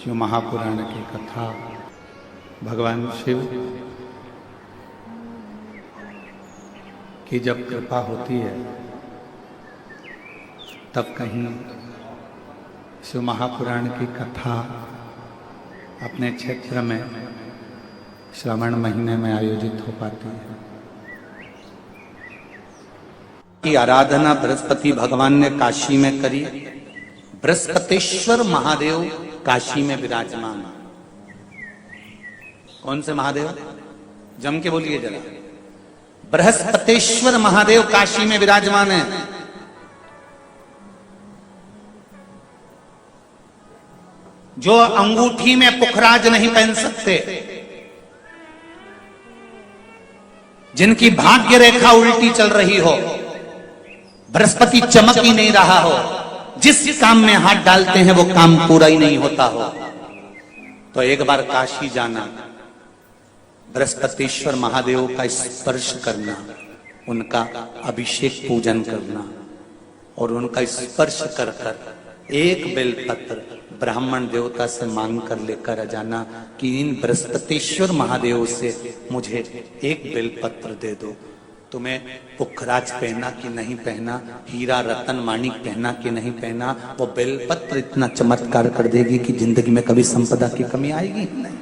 शिव महापुराण की कथा। भगवान शिव की जब कृपा होती है तब कहीं शिव महापुराण की कथा अपने क्षेत्र में श्रावण महीने में आयोजित हो पाती है। की आराधना बृहस्पति भगवान ने काशी में करी। बृहस्पतेश्वर महादेव काशी में विराजमान। कौन से महादेव? जम के बोलिए जरा। बृहस्पतेश्वर महादेव काशी में विराजमान है। जो अंगूठी में पुखराज नहीं पहन सकते, जिनकी भाग्य रेखा उल्टी चल रही हो, बृहस्पति चमक ही नहीं रहा हो, जिस काम में हाथ डालते हैं वो काम पूरा ही नहीं होता हो, तो एक बार काशी जाना, बृहस्पतिश्वर महादेव का स्पर्श करना, उनका अभिषेक पूजन करना और उनका स्पर्श कर कर एक बेलपत्र ब्राह्मण देवता से मांग कर लेकर आ जाना कि इन बृहस्पतिश्वर महादेव से मुझे एक बेलपत्र दे दो। तुम्हें पुखराज पहना कि नहीं पहना, हीरा रतन माणिक पहना कि नहीं पहना, वो बेलपत्र इतना चमत्कार कर देगी कि जिंदगी में कभी संपदा की कमी आएगी नहीं।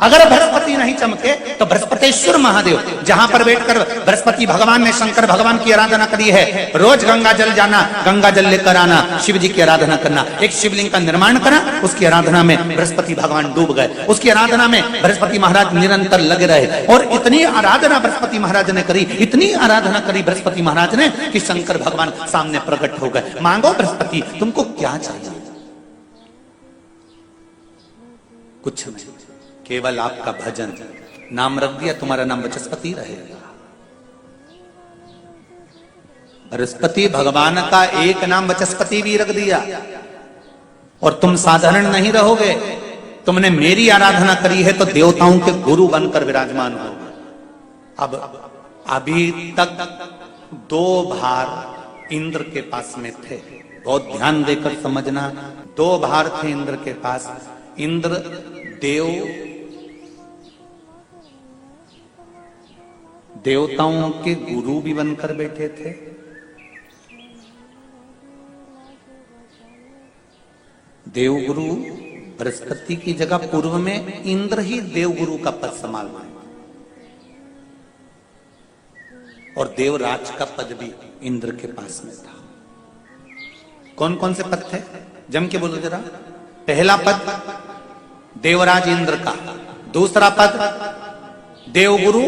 अगर बृहस्पति नहीं चमके तो बृहस्पतेश्वर महादेव, जहां पर बैठकर बृहस्पति भगवान ने शंकर भगवान की आराधना करी है, रोज गंगा जल जाना, गंगा जल लेकर आना, शिव जी की आराधना करना, एक शिवलिंग का निर्माण करा, उसकी आराधना में बृहस्पति भगवान डूब गए, उसकी आराधना में बृहस्पति महाराज निरंतर लगे रहे और इतनी आराधना बृहस्पति महाराज ने करी, इतनी आराधना करी बृहस्पति महाराज ने कि शंकर भगवान सामने प्रकट हो गए। मांगो बृहस्पति, तुमको क्या चाहिए? कुछ नहीं, केवल आपका भजन। नाम रख दिया, तुम्हारा नाम बृहस्पति रहेगा। बृहस्पति भगवान का एक नाम बृहस्पति भी रख दिया और तुम साधारण नहीं रहोगे। तुमने मेरी आराधना करी है तो देवताओं के गुरु बनकर विराजमान हो। अब अभी तक 2 भार इंद्र के पास में थे, बहुत ध्यान देकर समझना। 2 भार थे इंद्र के पास। इंद्र देवताओं के गुरु भी बनकर बैठे थे, देवगुरु बृहस्पति की जगह पूर्व में इंद्र ही देवगुरु का पद संभाल रहे और देवराज का पद भी इंद्र के पास में था। कौन कौन से पद थे? जम के बोलो जरा। पहला पद देवराज इंद्र का, दूसरा पद देवगुरु,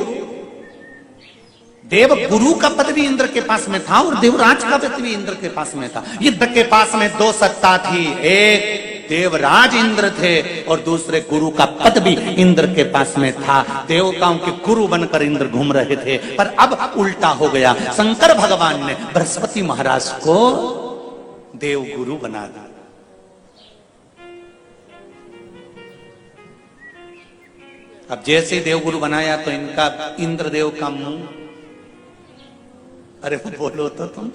देव गुरु का पद भी इंद्र के पास में था और देवराज का पद भी इंद्र के पास में था। इंद्र के पास में 2 सत्ता थी, एक देवराज इंद्र थे और दूसरे गुरु का पद भी इंद्र के पास में था। देवताओं के गुरु बनकर इंद्र घूम रहे थे, पर अब उल्टा हो गया। शंकर भगवान ने बृहस्पति महाराज को देवगुरु बना दिया। अब जैसे ही देवगुरु बनाया तो इनका इंद्रदेव का मुंह, अरे बोलो तो तुम,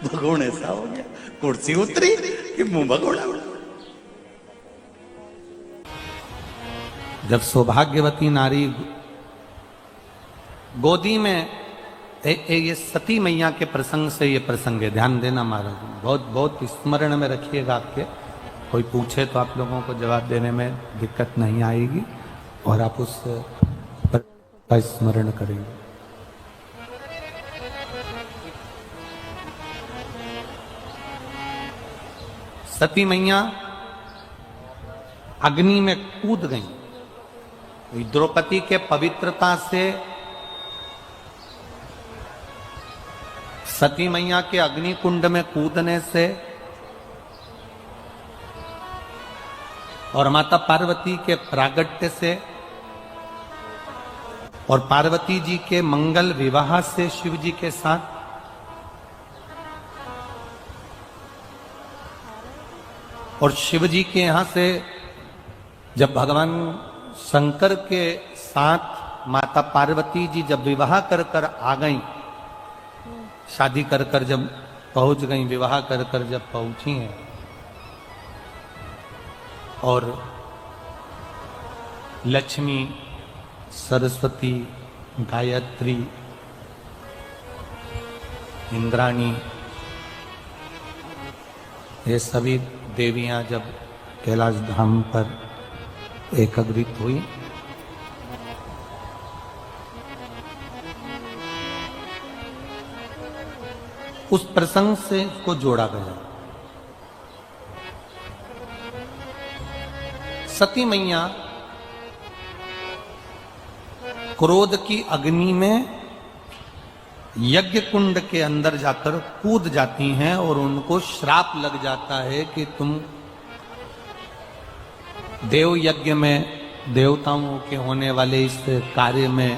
भगोड़ ऐसा हो गया, कुर्सी उतरी कि मुंह भगोड़ा। जब सौभाग्यवती नारी गोदी में ये सती मैया के प्रसंग से ये प्रसंग है, ध्यान देना महाराज, बहुत बहुत स्मरण में रखिएगा। आपके कोई पूछे तो आप लोगों को जवाब देने में दिक्कत नहीं आएगी और आप उस पर स्मरण करेंगे। सती मैया अग्नि में कूद गई। द्रौपदी के पवित्रता से सती मैया के अग्नि कुंड में कूदने से और माता पार्वती के प्रागट्य से और पार्वती जी के मंगल विवाह से शिव जी के साथ और शिव जी के यहां से जब भगवान शंकर के साथ माता पार्वती जी जब विवाह कर कर आ गई, शादी कर कर जब पहुंच गई, विवाह कर कर जब पहुंची हैं, और लक्ष्मी, सरस्वती, गायत्री, इंद्राणी, ये सभी देवियां जब कैलाश धाम पर एकत्रित हुई, उस प्रसंग से इसको जोड़ा गया। सती मैया क्रोध की अग्नि में यज्ञ कुंड के अंदर जाकर कूद जाती हैं और उनको श्राप लग जाता है कि तुम देव यज्ञ में, देवताओं के होने वाले इस कार्य में,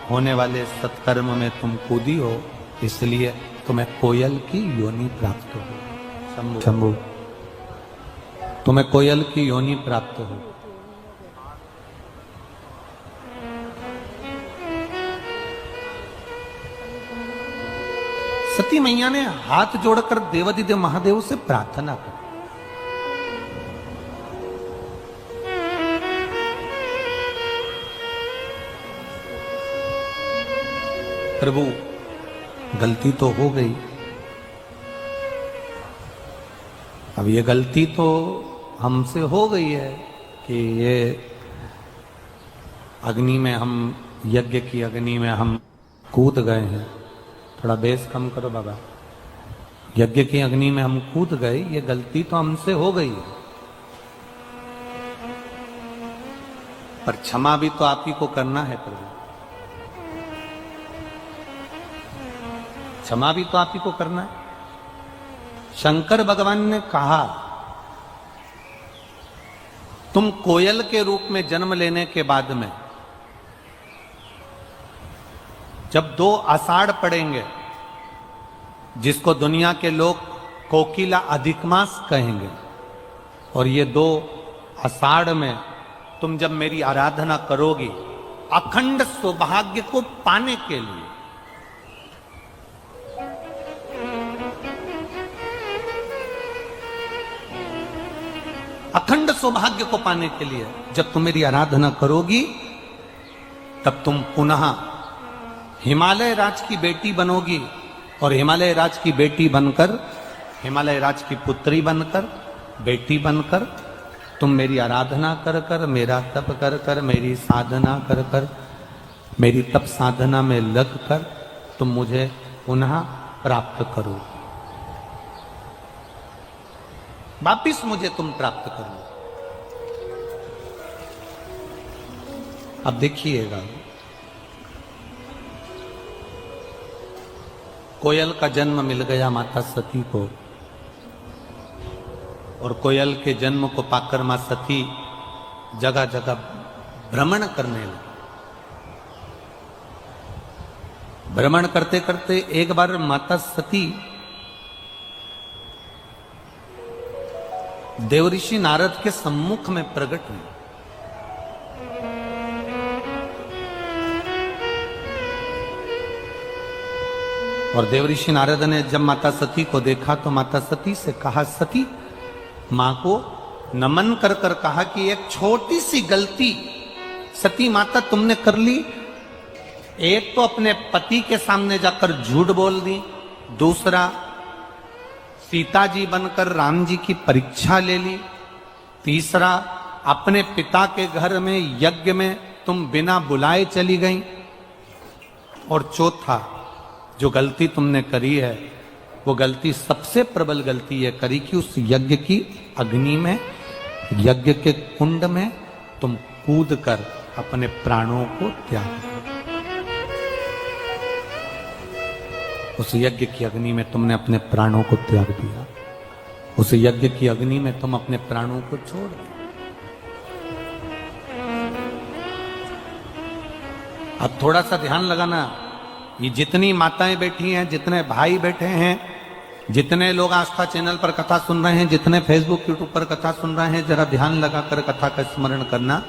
होने वाले सत्कर्म में तुम कूदी हो, इसलिए तुम्हें कोयल की योनि प्राप्त हो। शंभु, तुम्हें कोयल की योनि प्राप्त हो। सती मैया ने हाथ जोड़कर देवाधिदेव महादेव से प्रार्थना की। प्रभु, गलती तो हो गई, अब ये गलती तो हमसे हो गई है कि ये अग्नि में हम, यज्ञ की अग्नि में हम कूद गए हैं। थोड़ा बेस कम करो बाबा। यज्ञ की अग्नि में हम कूद गए, ये गलती तो हमसे हो गई है, पर क्षमा भी तो आप ही को करना है प्रभु, क्षमा भी तो आप ही को करना है। शंकर भगवान ने कहा, तुम कोयल के रूप में जन्म लेने के बाद में जब 2 आषाढ़ पड़ेंगे, जिसको दुनिया के लोग कोकिला अधिक मास कहेंगे, और ये 2 आषाढ़ में तुम जब मेरी आराधना करोगी अखंड सौभाग्य को पाने के लिए, अखंड सौभाग्य को पाने के लिए जब तुम मेरी आराधना करोगी, तब तुम पुनः हिमालय राज की बेटी बनोगी, और हिमालय राज की बेटी बनकर, हिमालय राज की पुत्री बनकर, बेटी बनकर तुम मेरी आराधना कर कर, मेरा तप कर कर, मेरी साधना कर कर, मेरी तप साधना में लग कर तुम मुझे पुनः प्राप्त करो, वापिस मुझे तुम प्राप्त करो। अब देखिएगा, कोयल का जन्म मिल गया माता सती को, और कोयल के जन्म को पाकर मां सती जगह जगह भ्रमण करने लगी। भ्रमण करते करते एक बार माता सती देवऋषि नारद के सम्मुख में प्रकट हुई। और देवऋषि नारद ने जब माता सती को देखा तो माता सती से कहा, सती, मां को नमन कर कर कहा कि एक छोटी सी गलती सती माता तुमने कर ली। एक तो अपने पति के सामने जाकर झूठ बोल दी, दूसरा सीता जी बनकर राम जी की परीक्षा ले ली, तीसरा अपने पिता के घर में यज्ञ में तुम बिना बुलाए चली गई, और चौथा जो गलती तुमने करी है वो गलती, सबसे प्रबल गलती ये करी कि उस यज्ञ की अग्नि में, यज्ञ के कुंड में तुम कूद कर अपने प्राणों को त्याग दिया। उस यज्ञ की अग्नि में तुमने अपने प्राणों को त्याग दिया, उस यज्ञ की अग्नि में तुम अपने प्राणों को छोड़ दिया। अब थोड़ा सा ध्यान लगाना, ये जितनी माताएं बैठी हैं, जितने भाई बैठे हैं, जितने लोग आस्था चैनल पर कथा सुन रहे हैं, जितने फेसबुक यूट्यूब पर कथा सुन रहे हैं, जरा ध्यान लगाकर कथा का स्मरण करना।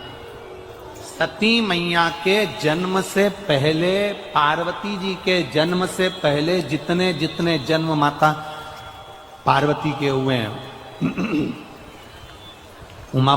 सती मैया के जन्म से पहले, पार्वती जी के जन्म से पहले जितने जितने जन्म माता पार्वती के हुए हैं, उमा